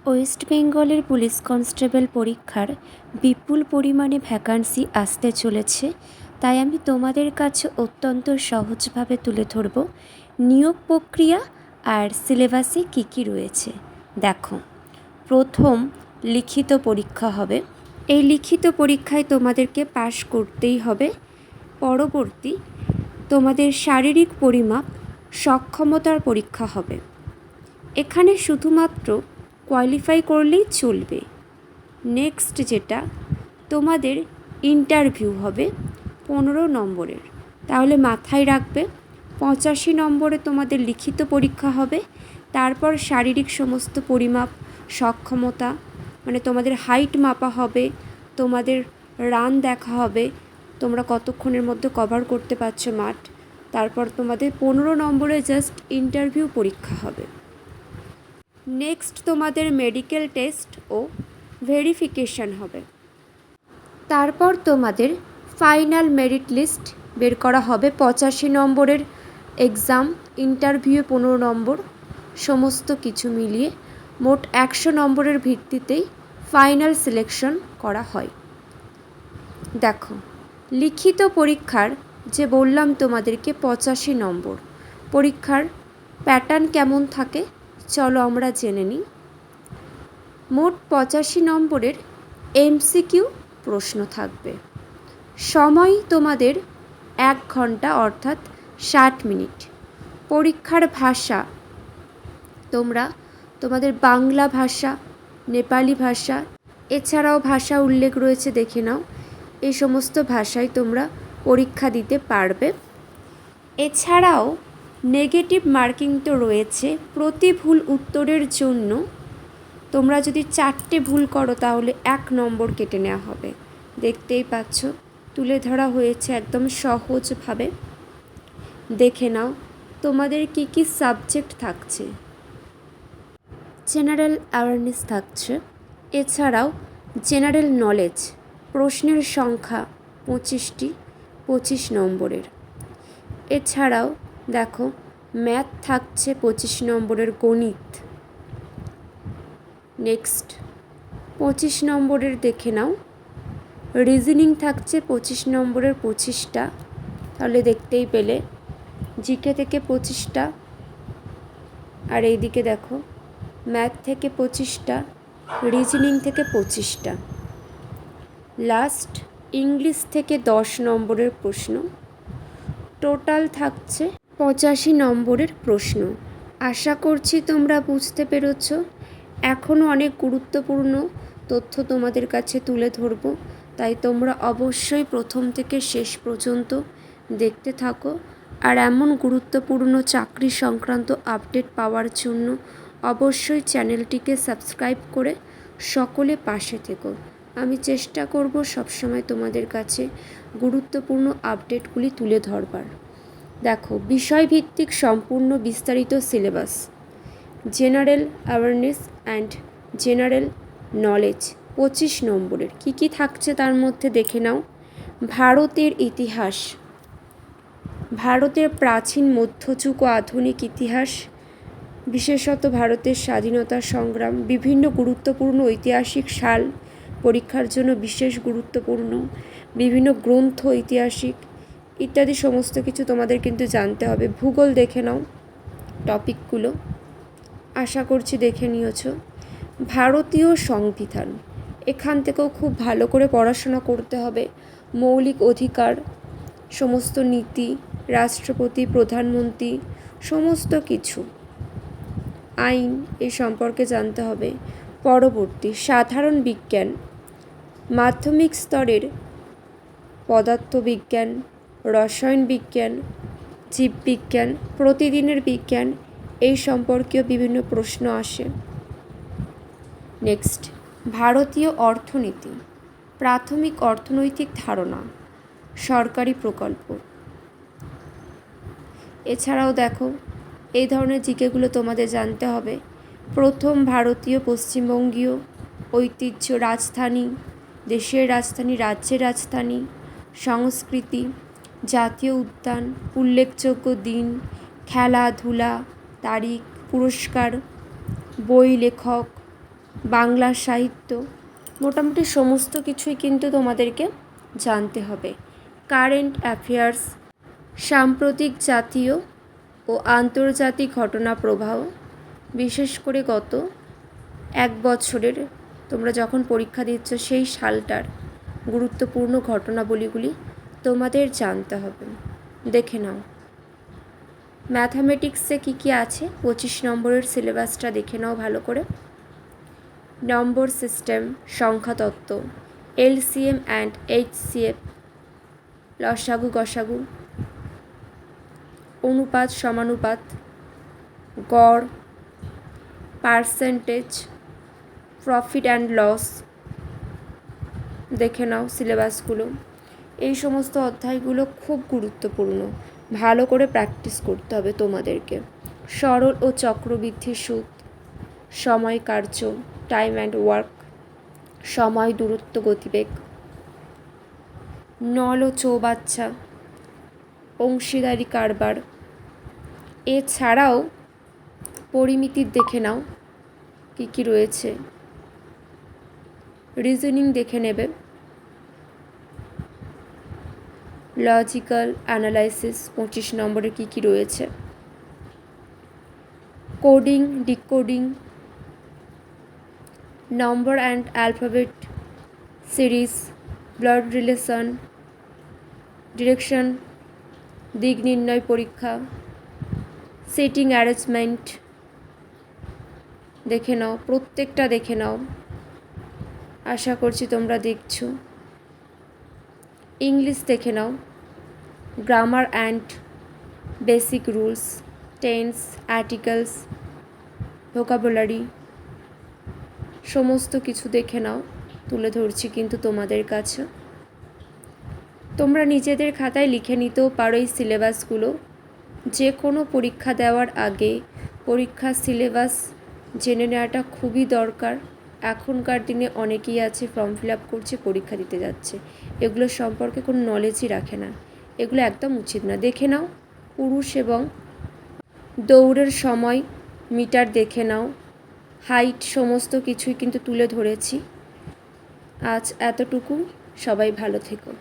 West বেঙ্গলের police constable পরীক্ষার বিপুল পরিমাণে ভ্যাকান্সি আসতে চলেছে, তাই আমি তোমাদের কাছে অত্যন্ত সহজভাবে তুলে ধরব নিয়োগ প্রক্রিয়া আর সিলেবাসে কী কী রয়েছে। দেখো, প্রথম লিখিত পরীক্ষা হবে। এই লিখিত পরীক্ষায় তোমাদেরকে পাশ করতেই হবে। পরবর্তী তোমাদের শারীরিক পরিমাপ সক্ষমতার পরীক্ষা হবে। এখানে শুধুমাত্র কোয়ালিফাই করলেই চলবে। নেক্সট যেটা, তোমাদের ইন্টারভিউ হবে 15 নম্বরের। তাহলে মাথায় রাখবে 85 নম্বরে তোমাদের লিখিত পরীক্ষা হবে। তারপর শারীরিক সমস্ত পরিমাপ সক্ষমতা, মানে তোমাদের হাইট মাপা হবে, তোমাদের রান দেখা হবে, তোমরা কতক্ষণের মধ্যে কভার করতে পারছো মাঠ। তারপর তোমাদের 15 নম্বরে জাস্ট ইন্টারভিউ পরীক্ষা হবে। নেক্সট তোমাদের মেডিকেল টেস্ট ও ভেরিফিকেশান হবে। তারপর তোমাদের ফাইনাল মেরিট লিস্ট বের করা হবে। 85 নম্বরের এক্সাম, ইন্টারভিউ 15 নম্বর, সমস্ত কিছু মিলিয়ে মোট 100 নম্বরের ভিত্তিতেই ফাইনাল সিলেকশন করা হয়। দেখো, লিখিত পরীক্ষার যে বললাম তোমাদেরকে 85 নম্বর, পরীক্ষার প্যাটার্ন কেমন থাকে চলো আমরা জেনে নিই। মোট 85 নম্বরের এমসিকিউ প্রশ্ন থাকবে। সময় তোমাদের 1 ঘন্টা অর্থাৎ 60 মিনিট। পরীক্ষার ভাষা তোমরা তোমাদের বাংলা ভাষা, নেপালি ভাষা, এছাড়াও ভাষা উল্লেখ রয়েছে, দেখে নাও। এই সমস্ত ভাষায় তোমরা পরীক্ষা দিতে পারবে। এছাড়াও নেগেটিভ মার্কিং তো রয়েছে। প্রতি ভুল উত্তরের জন্য তোমরা যদি 4টে ভুল করো তাহলে 1 নম্বর কেটে নেওয়া হবে। দেখতেই পাচ্ছ, তুলে ধরা হয়েছে একদম সহজভাবে। দেখে নাও তোমাদের কি কি সাবজেক্ট থাকছে। জেনারেল অ্যাওয়ারনেস থাকছে, এছাড়াও জেনারেল নলেজ, প্রশ্নের সংখ্যা 25টি, 25 নম্বরের। এছাড়াও দেখো, ম্যাথ থাকছে 25 নম্বরের, গণিত। নেক্সট 25 নম্বরের দেখে নাও, রিজনিং থাকছে 25 নম্বরের 25টা, তাহলে দেখতেই পেলে। জিকে থেকে 25টা, আর এইদিকে দেখো ম্যাথ থেকে 25টা, রিজনিং থেকে 25টা। লাস্ট ইংলিশ থেকে 10 নম্বরের প্রশ্ন। টোটাল থাকছে 85 নম্বরের প্রশ্ন। আশা করছি তোমরা বুঝতে পেরেছ। এখনও অনেক গুরুত্বপূর্ণ তথ্য তোমাদের কাছে তুলে ধরব, তাই তোমরা অবশ্যই প্রথম থেকে শেষ পর্যন্ত দেখতে থাকো। আর এমন গুরুত্বপূর্ণ চাকরি সংক্রান্ত আপডেট পাওয়ার জন্য অবশ্যই চ্যানেলটিকে সাবস্ক্রাইব করে সকলে পাশে থেকো। আমি চেষ্টা করব সবসময় তোমাদের কাছে গুরুত্বপূর্ণ আপডেটগুলি তুলে ধরবার। দেখো, বিষয়ভিত্তিক সম্পূর্ণ বিস্তারিত syllabus, general awareness and general knowledge 25 নম্বরের। কি কি থাকছে তার মধ্যে দেখে নাও। ভারতের ইতিহাস, ভারতের প্রাচীন, মধ্যযুগ ও আধুনিক ইতিহাস, বিশেষত ভারতের স্বাধীনতা সংগ্রাম, বিভিন্ন গুরুত্বপূর্ণ ঐতিহাসিক সাল পরীক্ষার জন্য বিশেষ গুরুত্বপূর্ণ, বিভিন্ন গ্রন্থ ঐতিহাসিক ইত্যাদি সমস্ত কিছু তোমাদের কিন্তু জানতে হবে। ভূগোল দেখে নাও টপিকগুলো, আশা করছি দেখে নিয়েছ। ভারতীয় সংবিধান, এখান থেকেও খুব ভালো করে পড়াশোনা করতে হবে। মৌলিক অধিকার, সমস্ত নীতি, রাষ্ট্রপতি, প্রধানমন্ত্রী, সমস্ত কিছু, আইন, এই সম্পর্কে জানতে হবে। পরবর্তী সাধারণ বিজ্ঞান, মাধ্যমিক স্তরের পদার্থবিজ্ঞান, রসায়ন বিজ্ঞান, জীববিজ্ঞান, প্রতিদিনের বিজ্ঞান, এই সম্পর্কীয় বিভিন্ন প্রশ্ন আসে। নেক্সট ভারতীয় অর্থনীতি, প্রাথমিক অর্থনৈতিক ধারণা, সরকারি প্রকল্প। এছাড়াও দেখো, এই ধরনের জিকেগুলো তোমাদের জানতে হবে। প্রথম ভারতীয় পশ্চিমবঙ্গীয় ঐতিহ্য, রাজধানী, দেশের রাজধানী, রাজ্যের রাজধানী, সংস্কৃতি, জাতীয় উদ্যান, উল্লেখযোগ্য দিন, খেলাধুলা, তারিখ, পুরস্কার, বই, লেখক, বাংলা সাহিত্য, মোটামুটি সমস্ত কিছুই কিন্তু তোমাদেরকে জানতে হবে। কারেন্ট অ্যাফেয়ার্স, সাম্প্রতিক জাতীয় ও আন্তর্জাতিক ঘটনা প্রবাহ, বিশেষ করে গত 1 বছরের তোমরা যখন পরীক্ষা দিচ্ছ সেই সালটার গুরুত্বপূর্ণ ঘটনাবলীগুলি তোমাদের জানতে হবে। দেখে নাও। ম্যাথামেটিক্সে কী কী আছে 25 নম্বরের সিলেবাসটা দেখে নাও ভালো করে। নম্বর সিস্টেম, সংখ্যাতত্ত্ব, LCM অ্যান্ড HCF, লসাগু গসাগু, অনুপাত সমানুপাত, গড়, পার্সেন্টেজ, প্রফিট অ্যান্ড লস, দেখে নাও সিলেবাসগুলো। এই সমস্ত অধ্যায়গুলো খুব গুরুত্বপূর্ণ, ভালো করে প্র্যাকটিস করতে হবে তোমাদেরকে। সরল ও চক্রবৃদ্ধি সুদ, সময় কার্য, টাইম অ্যান্ড ওয়ার্ক, সময় দূরত্ব গতিবেগ, নল ও চৌবাচ্চা, অংশীদারি কারবার, এছাড়াও পরিমিতির দেখে নাও কী কী রয়েছে। রিজনিং দেখে নেবে, লজিক্যাল অ্যানালাইসিস 25 নম্বরে কী কী রয়েছে, coding decoding, number and alphabet series, blood relation, direction, দিক নির্ণয় পরীক্ষা, সিটিং অ্যারেঞ্জমেন্ট, দেখে নাও, প্রত্যেকটা দেখে নাও, আশা করছি তোমরা দেখছো। ইংলিশ দেখে নাও, grammar and basic rules, tenses, articles, vocabulary, সমস্ত কিছু দেখে নাও, তুলে ধরছি কিন্তু তোমাদের কাছে। তোমরা নিজেদের খাতায় লিখে নিতেও পারো এই সিলেবাসগুলো। যে কোনো পরীক্ষা দেওয়ার আগে পরীক্ষার সিলেবাস জেনে নেওয়াটা খুবই দরকার। এখনকার দিনে অনেকেই আছে ফর্ম ফিল আপ করছে, পরীক্ষা দিতে যাচ্ছে, এগুলো সম্পর্কে কোনো নলেজই রাখে না। এগুলো একদম উচিত না। দেখে নাও পুরুষ এবং দৌড়ের সময় মিটার দেখে নাও, হাইট, সমস্ত কিছুই কিন্তু তুলে ধরেছি। আজ এতটুকু, সবাই ভালো থেকো।